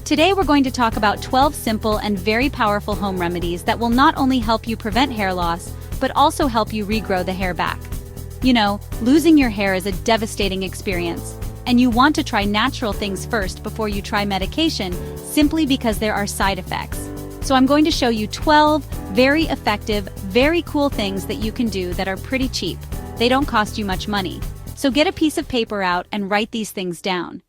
Today we're going to talk about 12 simple and very powerful home remedies that will not only help you prevent hair loss, but also help you regrow the hair back. You know, losing your hair is a devastating experience, and you want to try natural things first before you try medication, simply because there are side effects. So I'm going to show you 12 very effective, very cool things that you can do that are pretty cheap. They don't cost you much money. So get a piece of paper out and write these things down.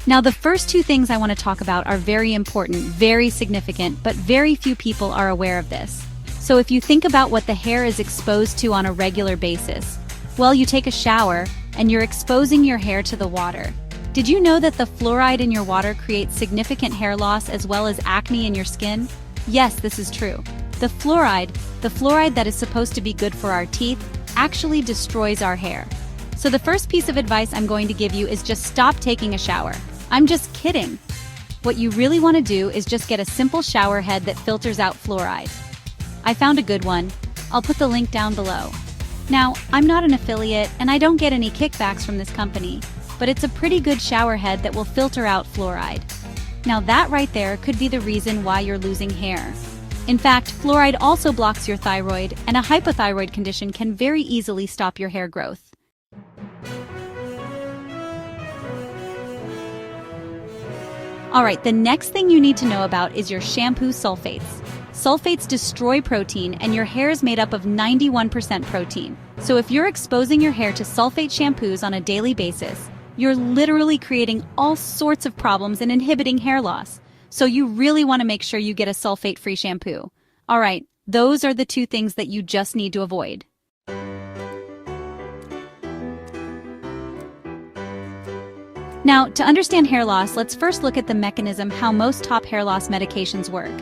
Now, the first two things I want to talk about are very important, very significant, but very few people are aware of this. So if you think about what the hair is exposed to on a regular basis, well, you take a shower and you're exposing your hair to the water. Did you know that the fluoride in your water creates significant hair loss as well as acne in your skin? Yes, this is true. The fluoride that is supposed to be good for our teeth, actually destroys our hair. So the first piece of advice I'm going to give you is just stop taking a shower. I'm just kidding. What you really want to do is just get a simple shower head that filters out fluoride. I found a good one. I'll put the link down below. Now, I'm not an affiliate and I don't get any kickbacks from this company, but it's a pretty good shower head that will filter out fluoride. Now that right there could be the reason why you're losing hair. In fact, fluoride also blocks your thyroid, and a hypothyroid condition can very easily stop your hair growth. Alright, the next thing you need to know about is your shampoo sulfates. Sulfates destroy protein, and your hair is made up of 91% protein. So if you're exposing your hair to sulfate shampoos on a daily basis, you're literally creating all sorts of problems and inhibiting hair loss. So you really want to make sure you get a sulfate-free shampoo. Alright, those are the two things that you just need to avoid. Now, to understand hair loss, let's first look at the mechanism how most top hair loss medications work.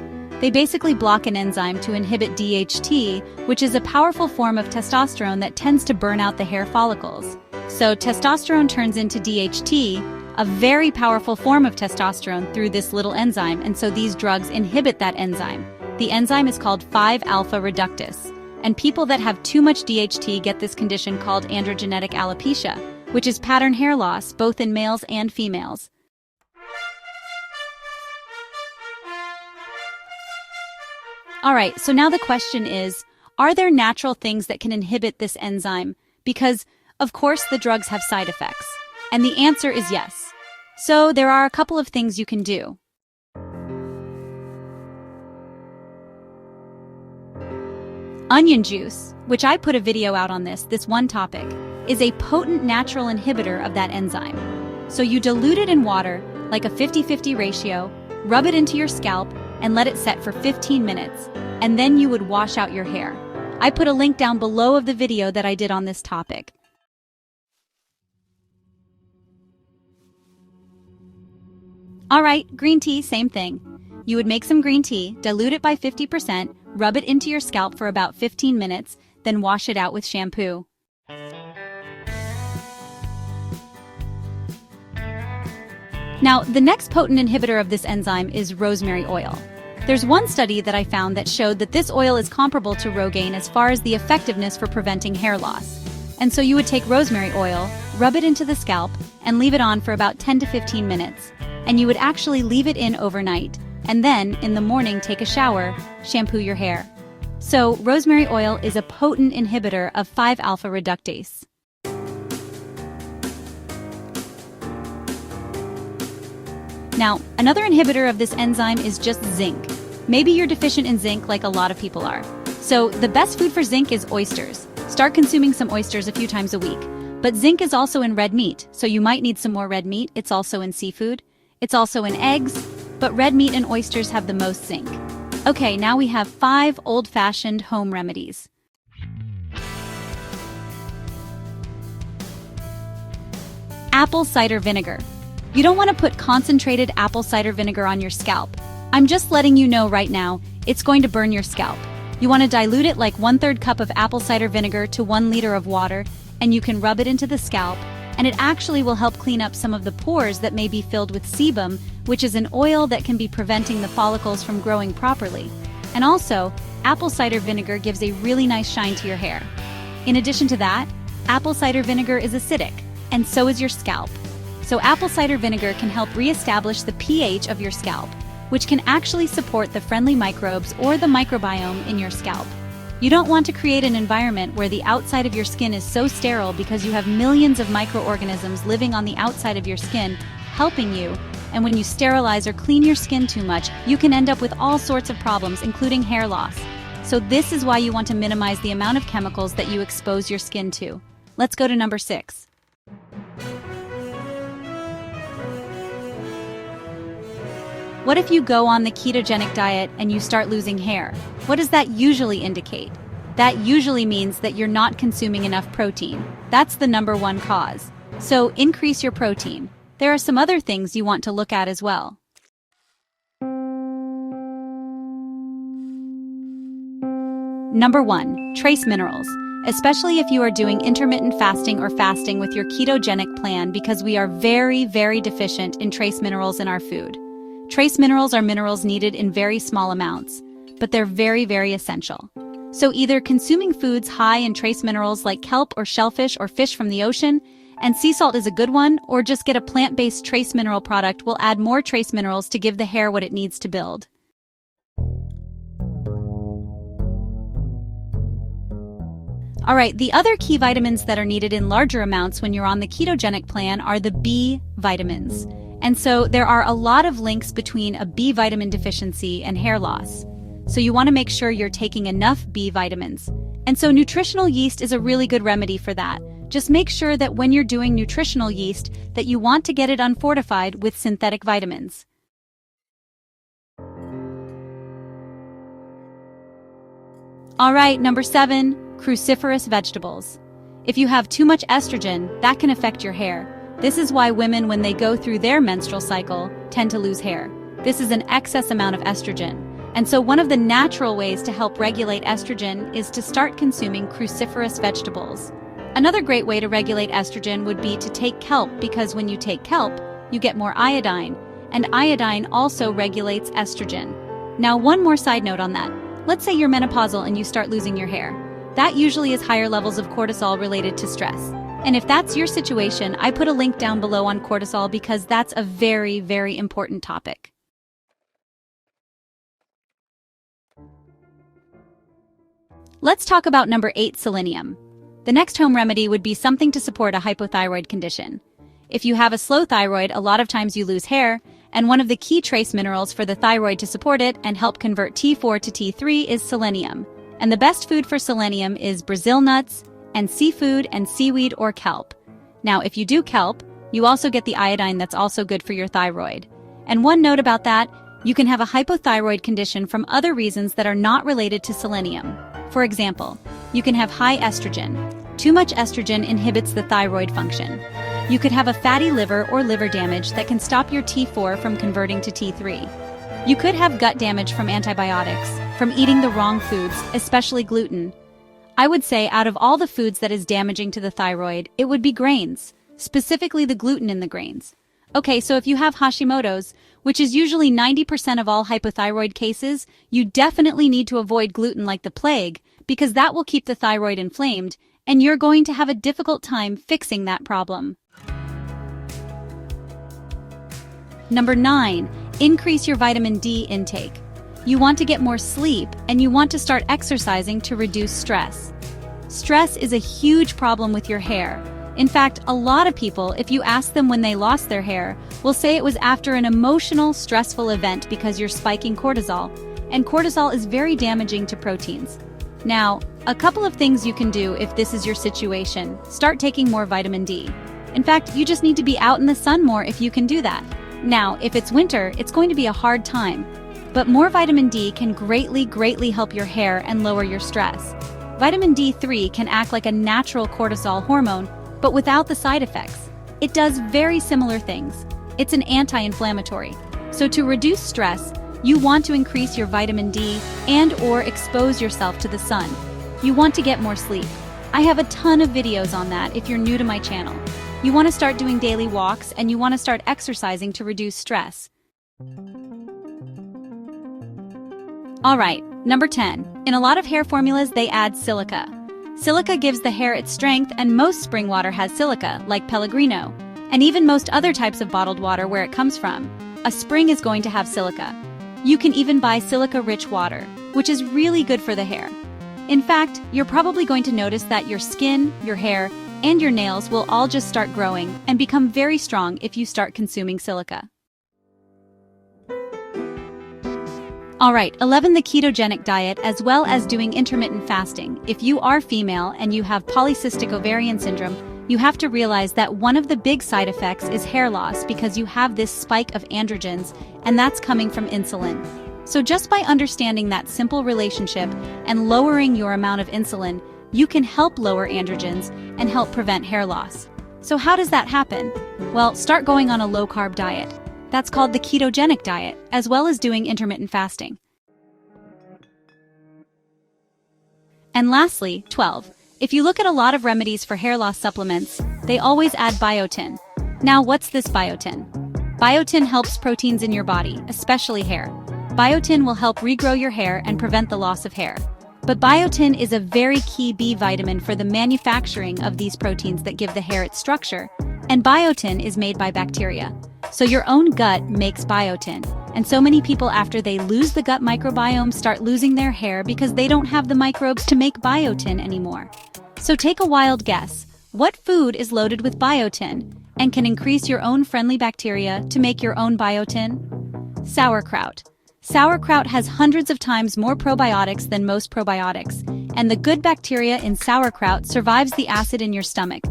They basically block an enzyme to inhibit DHT, which is a powerful form of testosterone that tends to burn out the hair follicles. So testosterone turns into DHT, a very powerful form of testosterone, through this little enzyme, and so these drugs inhibit that enzyme. The enzyme is called 5-alpha reductase, and people that have too much DHT get this condition called androgenetic alopecia, which is pattern hair loss both in males and females. Alright, so now the question is, are there natural things that can inhibit this enzyme? Because, of course, the drugs have side effects. And the answer is yes. So there are a couple of things you can do. Onion juice, which I put a video out on this one topic, is a potent natural inhibitor of that enzyme. So you dilute it in water, like a 50-50 ratio, rub it into your scalp, and let it set for 15 minutes, and then you would wash out your hair. I put a link down below of the video that I did on this topic. Alright, green tea, same thing. You would make some green tea, dilute it by 50%, rub it into your scalp for about 15 minutes, then wash it out with shampoo. Now, the next potent inhibitor of this enzyme is rosemary oil. There's one study that I found that showed that this oil is comparable to Rogaine as far as the effectiveness for preventing hair loss. And so you would take rosemary oil, rub it into the scalp, and leave it on for about 10 to 15 minutes. And you would actually leave it in overnight, and then, in the morning, take a shower, shampoo your hair. So, rosemary oil is a potent inhibitor of 5-alpha reductase. Now, another inhibitor of this enzyme is just zinc. Maybe you're deficient in zinc like a lot of people are. So, the best food for zinc is oysters. Start consuming some oysters a few times a week. But zinc is also in red meat, so you might need some more red meat. It's also in seafood. It's also in eggs, but red meat and oysters have the most zinc. Okay, now we have 5 old-fashioned home remedies. Apple cider vinegar. You don't want to put concentrated apple cider vinegar on your scalp. I'm just letting you know right now, it's going to burn your scalp. You want to dilute it like 1/3 cup of apple cider vinegar to 1 liter of water, and you can rub it into the scalp, and it actually will help clean up some of the pores that may be filled with sebum, which is an oil that can be preventing the follicles from growing properly. And also, apple cider vinegar gives a really nice shine to your hair. In addition to that, apple cider vinegar is acidic, and so is your scalp. So apple cider vinegar can help reestablish the pH of your scalp, which can actually support the friendly microbes or the microbiome in your scalp. You don't want to create an environment where the outside of your skin is so sterile because you have millions of microorganisms living on the outside of your skin, helping you, and when you sterilize or clean your skin too much, you can end up with all sorts of problems, including hair loss. So this is why you want to minimize the amount of chemicals that you expose your skin to. Let's go to number 6. What if you go on the ketogenic diet and you start losing hair? What does that usually indicate? That usually means that you're not consuming enough protein. That's the number one cause. So increase your protein. There are some other things you want to look at as well. Number 1, trace minerals. Especially if you are doing intermittent fasting or fasting with your ketogenic plan, because we are very, very deficient in trace minerals in our food. Trace minerals are minerals needed in very small amounts, but they're very, very essential. So either consuming foods high in trace minerals like kelp or shellfish or fish from the ocean, and sea salt is a good one, or just get a plant-based trace mineral product will add more trace minerals to give the hair what it needs to build. Alright, the other key vitamins that are needed in larger amounts when you're on the ketogenic plan are the B vitamins. And so there are a lot of links between a B vitamin deficiency and hair loss. So you want to make sure you're taking enough B vitamins. And so nutritional yeast is a really good remedy for that. Just make sure that when you're doing nutritional yeast that you want to get it unfortified with synthetic vitamins. Alright, number 7, cruciferous vegetables. If you have too much estrogen, that can affect your hair. This is why women, when they go through their menstrual cycle, tend to lose hair. This is an excess amount of estrogen. And so one of the natural ways to help regulate estrogen is to start consuming cruciferous vegetables. Another great way to regulate estrogen would be to take kelp, because when you take kelp, you get more iodine, and iodine also regulates estrogen. Now, one more side note on that. Let's say you're menopausal and you start losing your hair. That usually is higher levels of cortisol related to stress. And if that's your situation, I put a link down below on cortisol because that's a very, very important topic. Let's talk about number 8, selenium. The next home remedy would be something to support a hypothyroid condition. If you have a slow thyroid, a lot of times you lose hair, and one of the key trace minerals for the thyroid to support it and help convert T4 to T3 is selenium. And the best food for selenium is Brazil nuts, and seafood and seaweed or kelp. Now, if you do kelp, you also get the iodine that's also good for your thyroid. And one note about that, you can have a hypothyroid condition from other reasons that are not related to selenium. For example, you can have high estrogen. Too much estrogen inhibits the thyroid function. You could have a fatty liver or liver damage that can stop your T4 from converting to T3. You could have gut damage from antibiotics, from eating the wrong foods, especially gluten. I would say out of all the foods that is damaging to the thyroid, it would be grains, specifically the gluten in the grains. Okay, so if you have Hashimoto's, which is usually 90% of all hypothyroid cases, you definitely need to avoid gluten like the plague, because that will keep the thyroid inflamed, and you're going to have a difficult time fixing that problem. Number 9, increase your vitamin D intake. You want to get more sleep, and you want to start exercising to reduce stress. Stress is a huge problem with your hair. In fact, a lot of people, if you ask them when they lost their hair, will say it was after an emotional, stressful event because you're spiking cortisol, and cortisol is very damaging to proteins. Now, a couple of things you can do if this is your situation. Start taking more vitamin D. In fact, you just need to be out in the sun more if you can do that. Now, if it's winter, it's going to be a hard time. But more vitamin D can greatly help your hair and lower your stress. Vitamin D3 can act like a natural cortisol hormone, but without the side effects. It does very similar things. It's an anti-inflammatory. So to reduce stress, you want to increase your vitamin D and/or expose yourself to the sun. You want to get more sleep. I have a ton of videos on that if you're new to my channel. You want to start doing daily walks and you want to start exercising to reduce stress. Alright, number 10. In a lot of hair formulas, they add silica. Silica gives the hair its strength, and most spring water has silica, like Pellegrino, and even most other types of bottled water where it comes from. A spring is going to have silica. You can even buy silica-rich water, which is really good for the hair. In fact, you're probably going to notice that your skin, your hair, and your nails will all just start growing and become very strong if you start consuming silica. Alright, 11. The ketogenic diet, as well as doing intermittent fasting. If you are female and you have polycystic ovarian syndrome, you have to realize that one of the big side effects is hair loss because you have this spike of androgens, and that's coming from insulin. So just by understanding that simple relationship and lowering your amount of insulin, you can help lower androgens and help prevent hair loss. So how does that happen? Well, start going on a low-carb diet. That's called the ketogenic diet, as well as doing intermittent fasting. And lastly, 12. If you look at a lot of remedies for hair loss supplements, they always add biotin. Now, what's this biotin? Biotin helps proteins in your body, especially hair. Biotin will help regrow your hair and prevent the loss of hair. But biotin is a very key B vitamin for the manufacturing of these proteins that give the hair its structure, and biotin is made by bacteria. So your own gut makes biotin, and so many people after they lose the gut microbiome start losing their hair because they don't have the microbes to make biotin anymore. So take a wild guess. What food is loaded with biotin and can increase your own friendly bacteria to make your own biotin? Sauerkraut. Sauerkraut has hundreds of times more probiotics than most probiotics, and the good bacteria in sauerkraut survives the acid in your stomach.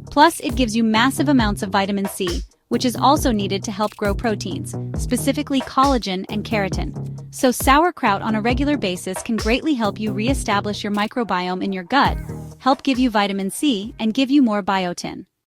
Plus, it gives you massive amounts of vitamin C, which is also needed to help grow proteins, specifically collagen and keratin. So sauerkraut on a regular basis can greatly help you reestablish your microbiome in your gut, help give you vitamin C, and give you more biotin.